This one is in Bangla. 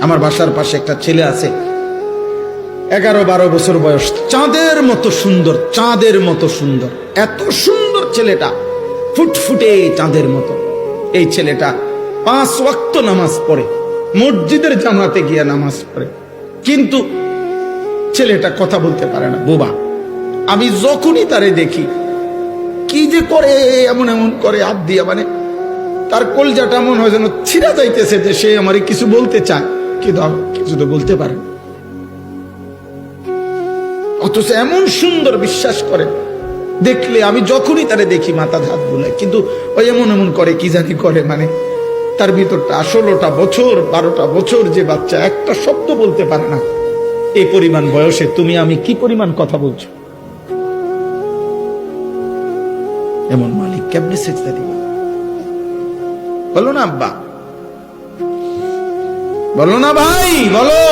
আমার বাসার পাশে একটা ছেলে আছে, 11-12 বছর বয়স, চাঁদের মতো সুন্দর, চাঁদের মতো সুন্দর, এত সুন্দর ছেলেটা, ফুটফুটে চাঁদের মতো। এই ছেলেটা 5 ওয়াক্ত নামাজ পড়ে, মসজিদের জামাতে গিয়ে নামাজ পড়ে, কিন্তু ছেলেটা কথা বলতে পারে না, বোবা। আমি যখনই তারে দেখি, কি যে করে, এমন এমন করে হাত দিয়া, মানে তার কলজাটা মনে হয় যেন ছিঁড়া যাইতেছে, যে সে আমারে কিছু বলতে চায়, কিন্তু কিছু তো বলতে পারে না। অথচ এমন সুন্দর, বিশ্বাস করে, দেখলে আমি যখনই তারে দেখি মাথা হাত বুলাই, কিন্তু ওই এমন এমন করে, কি জানি করে, মানে তার ভিতরটা 16টা বছর 12টা বছর যে বাচ্চা, একটা শব্দ বলতে পারে না। এই পরিমাণ বয়সে তুমি আমি কি পরিমাণ কথা বলছো? এমন মালিক কেমনে সেজদা দিবা? বলো না আব্বা, বলো না ভাই, বলো।